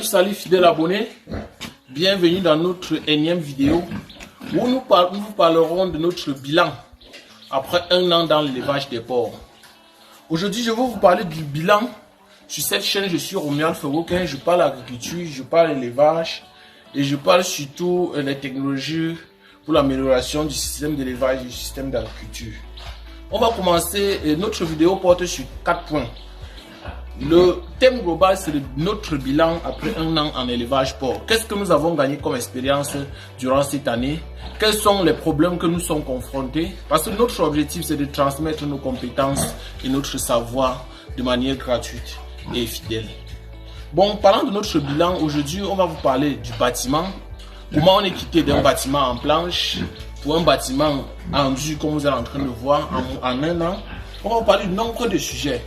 Salut fidèles abonnés, bienvenue dans notre énième vidéo où nous vous parlerons de notre bilan après un an dans l'élevage des porcs. Aujourd'hui, je vais vous parler du bilan. Sur cette chaîne, je suis Romuald Ferroquin, je parle agriculture, je parle élevage et je parle surtout des technologies pour l'amélioration du système d'élevage et du système d'agriculture. On va commencer, notre vidéo porte sur 4 points. Le thème global, c'est notre bilan après un an en élevage porc. Qu'est-ce que nous avons gagné comme expérience durant cette année? Quels sont les problèmes que nous sommes confrontés? Parce que notre objectif, c'est de transmettre nos compétences et notre savoir de manière gratuite et fidèle. Bon, parlant de notre bilan, aujourd'hui, on va vous parler du bâtiment. Comment on est quitté d'un bâtiment en planche pour un bâtiment en dur, comme vous êtes en train de voir, en un an. On va vous parler du nombre de sujets.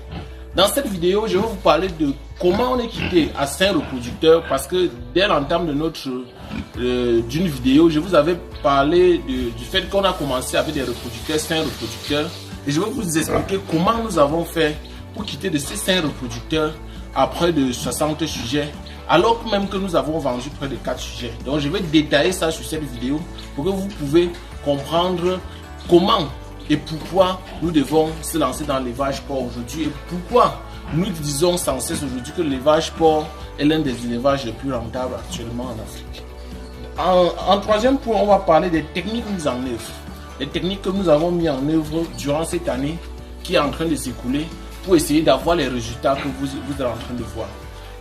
Dans cette vidéo, je vais vous parler de comment on est quitté à 5 reproducteurs, parce que dès l'entame de d'une vidéo, je vous avais parlé du fait qu'on a commencé avec des reproducteurs, 5 reproducteurs, et je vais vous expliquer comment nous avons fait pour quitter de ces 5 reproducteurs à près de 60 sujets, alors même que nous avons vendu près de 4 sujets. Donc je vais détailler ça sur cette vidéo pour que vous pouvez comprendre comment et pourquoi nous devons se lancer dans l'élevage porc aujourd'hui et pourquoi nous disons sans cesse aujourd'hui que l'élevage porc est l'un des élevages les plus rentables actuellement en Afrique. En troisième point, on va parler des techniques mises en œuvre. Les techniques que nous avons mises en œuvre durant cette année qui est en train de s'écouler pour essayer d'avoir les résultats que vous êtes en train de voir.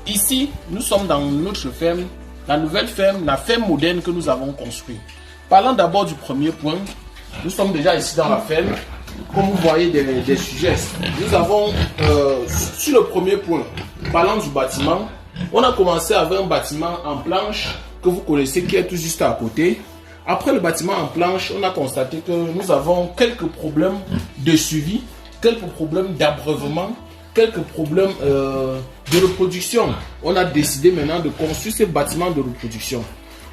Ici, nous sommes dans notre ferme, la nouvelle ferme, la ferme moderne que nous avons construite. Parlons d'abord du premier point. Nous sommes déjà ici dans la ferme. Comme vous voyez des sujets, nous avons sur le premier point, parlant du bâtiment, on a commencé avec un bâtiment en planche que vous connaissez qui est tout juste à côté. Après le bâtiment en planche, on a constaté que nous avons quelques problèmes de suivi, quelques problèmes d'abreuvement, quelques problèmes de reproduction. On a décidé maintenant de construire ces bâtiments de reproduction.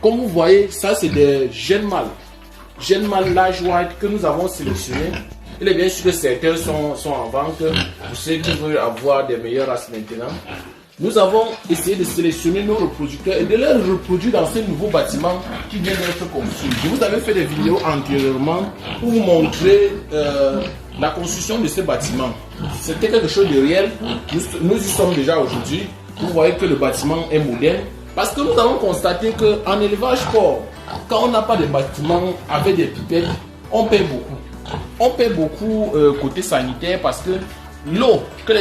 Comme vous voyez, ça c'est des jeunes mâles. Jeunes mâles large white que nous avons sélectionnés. Il est bien sûr que certains sont en vente pour ceux qui veulent avoir des meilleures races maintenant. Nous avons essayé de sélectionner nos reproducteurs et de les reproduire dans ces nouveaux bâtiments qui viennent d'être construits. Je vous avais fait des vidéos antérieurement pour vous montrer la construction de ces bâtiments. C'était quelque chose de réel. Nous y sommes déjà aujourd'hui. Vous voyez que le bâtiment est moderne. Parce que nous avons constaté qu'en élevage porc, quand on n'a pas de bâtiment avec des pipettes, on paie beaucoup. On paie beaucoup côté sanitaire parce que l'eau que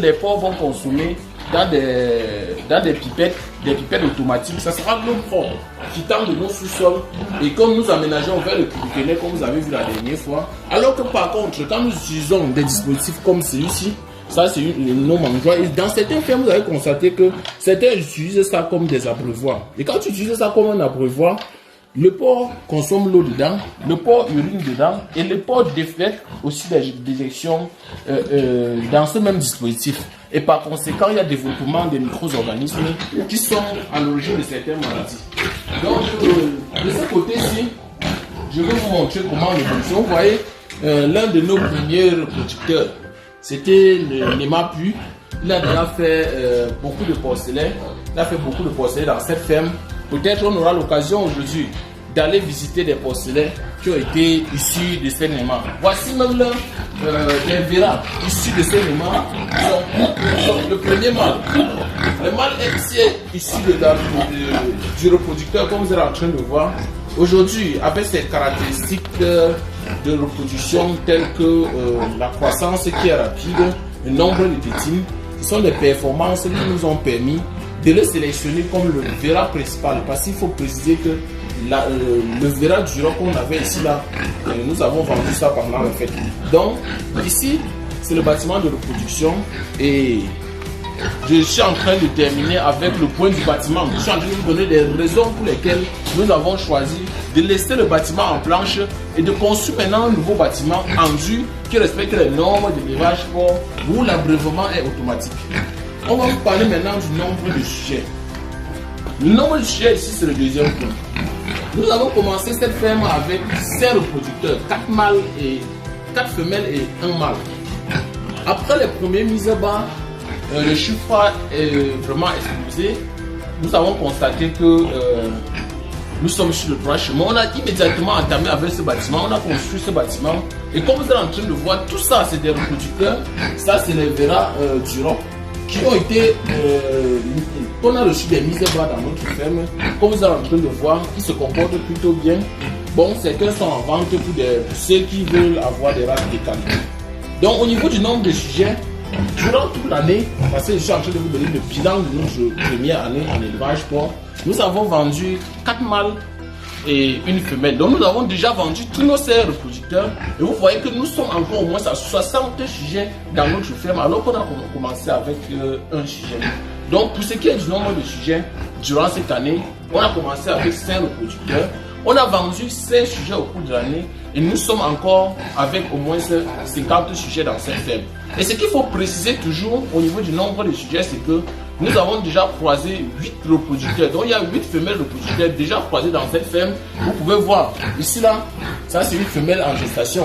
les porcs vont consommer dans des pipettes automatiques, ça sera de l'eau propre qui tend de nos sous-sols. Et comme nous aménageons vers le public, comme vous avez vu la dernière fois, alors que par contre, quand nous utilisons des dispositifs comme celui-ci, ça c'est une eau mangeoire. Et dans certaines fermes, vous avez constaté que certains utilisent ça comme des abreuvoirs. Et quand tu utilises ça comme un abreuvoir, le porc consomme l'eau dedans, le porc urine dedans et le porc déflèque aussi des déjections dans ce même dispositif. Et par conséquent, il y a développement des micro-organismes qui sont à l'origine de certaines maladies. Donc, de ce côté-ci, je vais vous montrer comment le fonctionne. Vous voyez, l'un de nos premiers reproducteurs, c'était le Nemapu. Il a déjà fait beaucoup de porcelaine. Il a fait beaucoup de porcelaine dans cette ferme. Peut-être on aura l'occasion aujourd'hui d'aller visiter des porcelaines qui ont été issus de ces Nema. Voici même les verras issus de ces Nema. Le premier mâle. Le mâle est issu du reproducteur, comme vous êtes en train de voir. Aujourd'hui, avec ces caractéristiques de reproduction telles que la croissance qui est rapide, le nombre de tétines, ce sont des performances qui nous ont permis de le sélectionner comme le verra principal, parce qu'il faut préciser que le verra du roc qu'on avait ici là, nous avons vendu ça pendant le fait. Donc ici c'est le bâtiment de reproduction et je suis en train de terminer avec le point du bâtiment. Je suis en train de vous donner des raisons pour lesquelles nous avons choisi de laisser le bâtiment en planche et de construire maintenant un nouveau bâtiment en dur qui respecte les normes de l'élevage porc où l'abreuvement est automatique. on va vous parler maintenant du nombre de sujets. Le nombre de sujets ici, c'est le deuxième point. Nous avons commencé cette ferme avec 5 reproducteurs, 4 mâles et 4 femelles et 1 mâle. Après les premiers mises à bas, le chiffre est vraiment explosé. Nous avons constaté que nous sommes sur le droit chemin. On a immédiatement entamé avec ce bâtiment, on a construit ce bâtiment. Et comme vous êtes en train de voir, tout ça c'est des reproducteurs. Ça c'est les Vera Durand qui ont été, on a reçu des mises à bas dans notre ferme. Comme vous êtes en train de voir, ils se comportent plutôt bien. Bon, certains sont en vente pour ceux qui veulent avoir des races de qualité. Donc au niveau du nombre de sujets, durant toute l'année, parce que je suis en train de vous donner le bilan de notre première année en élevage porc, nous avons vendu 4 mâles et une femelle. Donc nous avons déjà vendu tous nos serres reproducteurs. Et vous voyez que nous sommes encore au moins à 60 sujets dans notre ferme alors qu'on a commencé avec un sujet. Donc pour ce qui est du nombre de sujets, durant cette année, on a commencé avec 5 reproducteurs. On a vendu 16 sujets au cours de l'année et nous sommes encore avec au moins 50 sujets dans cette ferme. Et ce qu'il faut préciser toujours au niveau du nombre de sujets, c'est que nous avons déjà croisé 8 reproducteurs. Donc il y a 8 femelles reproducteurs déjà croisées dans cette ferme. Vous pouvez voir, ici là, ça c'est une femelle en gestation.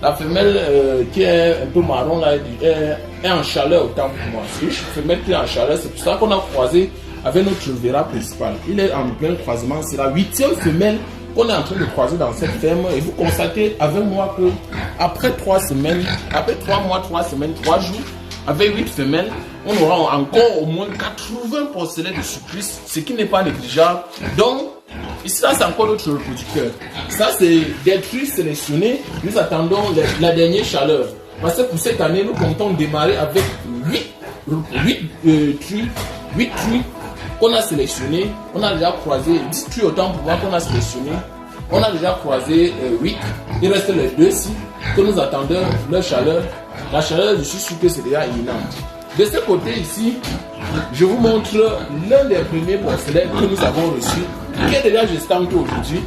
La femelle qui est un peu marron là, est en chaleur autant pour moi. C'est une femelle qui est en chaleur, c'est pour ça qu'on a croisé avec notre Vera principal. Il est en plein croisement, c'est la 8e femelle qu'on est en train de croiser dans cette ferme. Et vous constatez avec moi que après 3 semaines, après 3 mois, 3 semaines, 3 jours, avec 8 femelles, on aura encore au moins 80 porcelets de surprise, ce qui n'est pas négligeable. Donc, ici là c'est encore notre reproducteur. Ça c'est des truies sélectionnées. Nous attendons la dernière chaleur. Parce que pour cette année, nous comptons démarrer avec 8 truies qu'on a sélectionné. On a déjà croisé 10 truies autant pour moi qu'on a sélectionné. On a déjà croisé 8. Il reste les 2 ici que nous attendons leur chaleur. La chaleur, je suis sûr que c'est déjà imminent. De ce côté ici, je vous montre l'un des premiers porcelets que nous avons reçu, qui est déjà gestant aujourd'hui.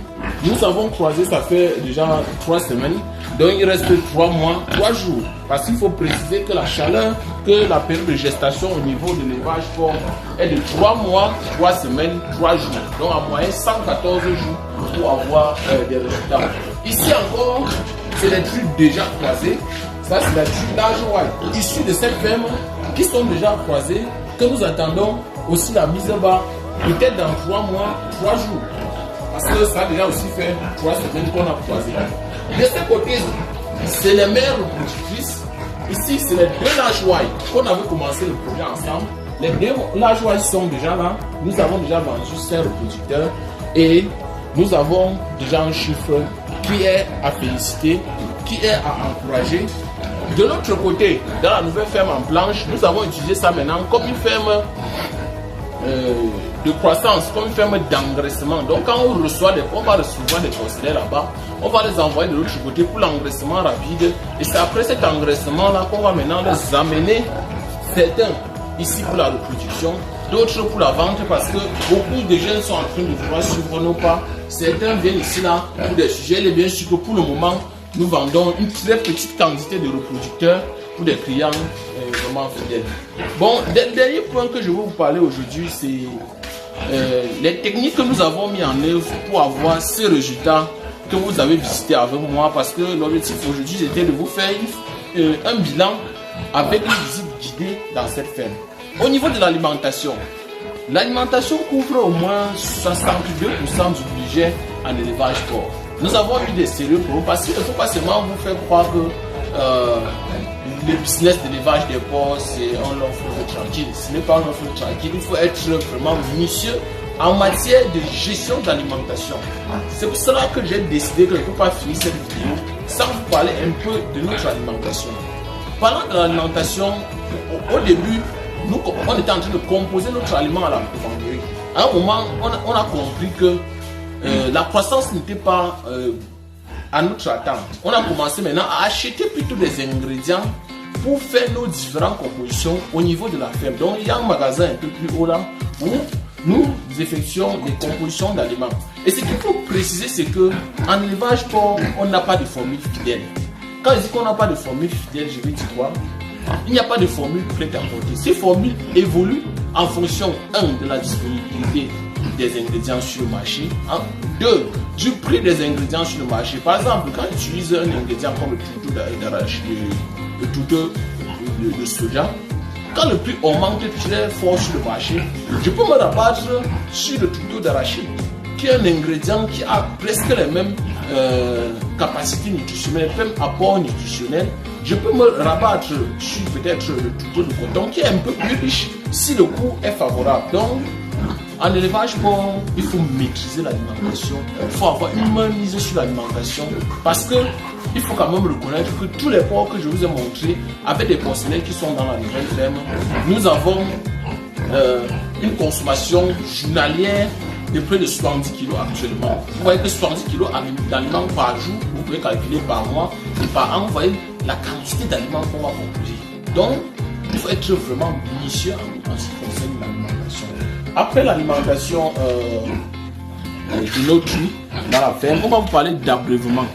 Nous avons croisé, ça fait déjà 3 semaines. Donc il reste 3 mois, 3 jours. Parce qu'il faut préciser que la chaleur, que la période de gestation au niveau de l'élevage porc est de 3 mois, 3 semaines, 3 jours. Donc en moyenne 114 jours pour avoir des résultats. Ici encore, c'est les trucs déjà croisés. Ça c'est la truc large white, issue de cette ferme qui sont déjà croisés, que nous attendons aussi la mise à bas, peut-être dans 3 mois, 3 jours. Parce que ça a déjà aussi fait 3 semaines qu'on a croisé. De ce côté, c'est les mères reproductrices. Ici, c'est les 2 large white qu'on avait commencé le projet ensemble. Les 2 large white sont déjà là. Nous avons déjà vendu 5 reproducteurs et nous avons déjà un chiffre qui est à féliciter, qui est à encourager. De l'autre côté, dans la nouvelle ferme en planche, nous avons utilisé ça maintenant comme une ferme de croissance, comme une ferme d'engraissement. Donc quand on reçoit on va recevoir des porcelets là-bas, on va les envoyer de l'autre côté pour l'engraissement rapide. Et c'est après cet engraissement-là qu'on va maintenant les amener, certains ici pour la reproduction, d'autres pour la vente, parce que beaucoup de jeunes sont en train de vouloir suivre nos pas. Certains viennent ici là pour des sujets. Il est bien sûr que pour le moment, nous vendons une très petite quantité de reproducteurs pour des clients vraiment fidèles. Bon, le dernier point que je vais vous parler aujourd'hui, c'est les techniques que nous avons mis en œuvre pour avoir ces résultats que vous avez visités avec moi, parce que l'objectif aujourd'hui c'était de vous faire un bilan avec une visite guidée dans cette ferme. Au niveau de l'alimentation, l'alimentation couvre au moins 62% du budget en élevage porc. Nous avons eu des sérieux problèmes parce qu'il ne faut pas seulement vous faire croire que le business d'élevage des porcs c'est un long fleuve tranquille. Ce n'est pas un long fleuve tranquille, il faut être vraiment minutieux en matière de gestion d'alimentation. C'est pour cela que j'ai décidé que je ne peux pas finir cette vidéo sans vous parler un peu de notre alimentation. Parlant de l'alimentation, au début, on était en train de composer notre aliment à la buanderie. À un moment, on a compris que la croissance n'était pas à notre attente. On a commencé maintenant à acheter plutôt des ingrédients pour faire nos différentes compositions au niveau de la ferme. Donc il y a un magasin un peu plus haut là où nous effectuons des compositions d'aliments. Et ce qu'il faut préciser, c'est que en élevage porc, on n'a pas de formule fidèle. Quand je dis qu'on n'a pas de formule fidèle, je veux dire quoi? Il n'y a pas de formule prête à porter. Ces formules évoluent en fonction, 1, de la disponibilité des ingrédients sur le marché, 2, du prix des ingrédients sur le marché. Par exemple, quand j'utilise un ingrédient comme le toutou d'arachide, le toutou de soja, quand le prix augmente très fort sur le marché, je peux me rabattre sur le toutou d'arachide, qui est un ingrédient qui a presque les mêmes capacités nutritionnelles, les mêmes apports nutritionnels. Je peux me rabattre sur peut-être le toutou de coton, qui est un peu plus riche si le coût est favorable. Donc, en élevage porc, il faut maîtriser l'alimentation, il faut avoir une main mise sur l'alimentation, parce que il faut quand même reconnaître que tous les porcs que je vous ai montrés, avec des porcelaines qui sont dans la nouvelle ferme, nous avons une consommation journalière de près de 70 kg actuellement. Vous voyez que 70 kg d'aliments par jour, vous pouvez calculer par mois et par an, vous voyez la quantité d'aliments qu'on va composer. Donc, il faut être vraiment minutieux en ce qui concerne l'alimentation. Après l'alimentation de nos truies dans la ferme, on va vous parler d'abreuvement.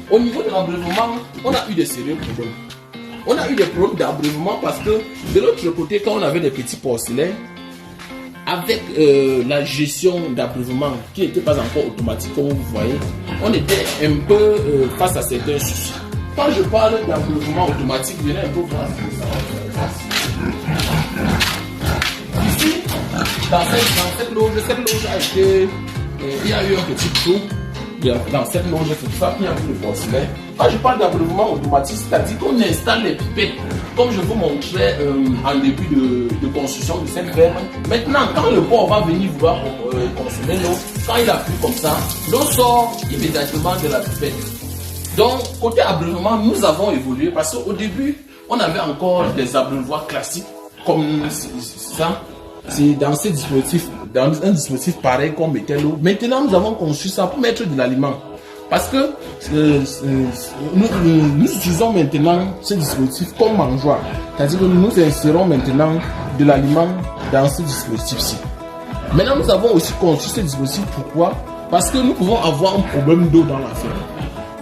Au niveau de l'abreuvement, on a eu des sérieux problèmes. On a eu des problèmes d'abreuvement parce que de l'autre côté, quand on avait des petits porcelains, avec la gestion d'abreuvement qui n'était pas encore automatique, comme vous voyez, on était un peu face à certains soucis. Quand je parle d'abreuvement automatique, venez un peu voir ce que ça va faire. Ici, dans cette loge a été, il y a eu un petit trou dans cette loge, c'est pour ça qu'il y a eu le porcelain. Quand je parle d'abreuvement automatique, c'est-à-dire qu'on installe les pipettes, comme je vous montrais en début de construction de cette ferme. Maintenant, quand le porc va venir vouloir consommer l'eau, quand il appuie comme ça, l'eau sort immédiatement de la pipette. Donc, côté abreuvement, nous avons évolué parce qu'au début, on avait encore des abreuvoirs classiques comme ça. C'est dans ces dispositifs, dans un dispositif pareil qu'on mettait l'eau. Maintenant, nous avons conçu ça pour mettre de l'aliment. Parce que nous utilisons maintenant ce dispositif comme mangeoire. C'est-à-dire que nous insérons maintenant de l'aliment dans ce dispositif-ci. Maintenant, nous avons aussi conçu ce dispositif. Pourquoi? Parce que nous pouvons avoir un problème d'eau dans la ferme.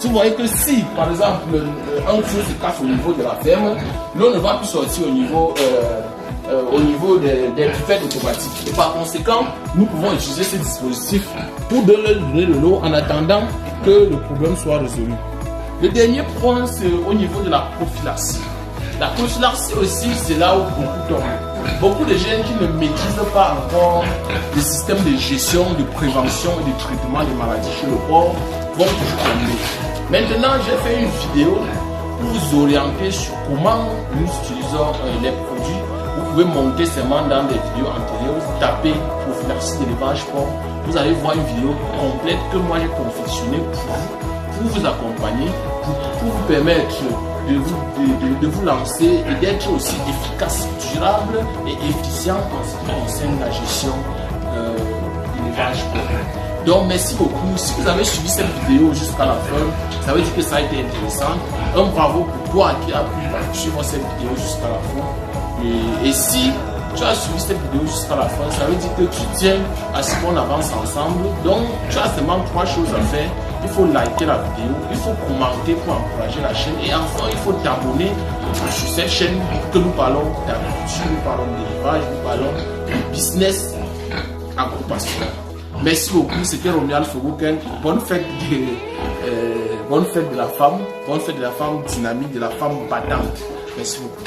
Vous voyez que si, par exemple, un feu se casse au niveau de la ferme, l'eau ne va plus sortir au niveau des pipettes automatiques. Et par conséquent, nous pouvons utiliser ces dispositifs pour donner de l'eau en attendant que le problème soit résolu. Le dernier point, c'est au niveau de la prophylaxie. La prophylaxie aussi, c'est là où beaucoup tombent. Beaucoup de gens qui ne maîtrisent pas encore le système de gestion, de prévention et de traitement des maladies chez le porc vont toujours tomber. Maintenant, j'ai fait une vidéo pour vous orienter sur comment nous utilisons les produits. Vous pouvez monter seulement dans des vidéos antérieures, vous tapez prophylaxie d'élevage porc. Vous allez voir une vidéo complète que moi j'ai confectionnée pour vous accompagner, pour vous permettre de vous lancer et d'être aussi efficace, durable et efficient en ce qui concerne la gestion de l'élevage porc. Donc merci beaucoup. Si vous avez suivi cette vidéo jusqu'à la fin, ça veut dire que ça a été intéressant. Un bravo pour toi qui a pu suivre cette vidéo jusqu'à la fin. Et si tu as suivi cette vidéo jusqu'à la fin, ça veut dire que tu tiens à ce qu'on avance ensemble. Donc tu as seulement 3 choses à faire. Il faut liker la vidéo, il faut commenter pour encourager la chaîne et enfin il faut t'abonner sur cette chaîne que nous parlons d'agriculture, nous parlons d'élevage, nous parlons de business agro-pastorale. Merci beaucoup, c'était Romuald Fogouken. Bonne fête de la femme, bonne fête de la femme dynamique, de la femme battante. Merci beaucoup.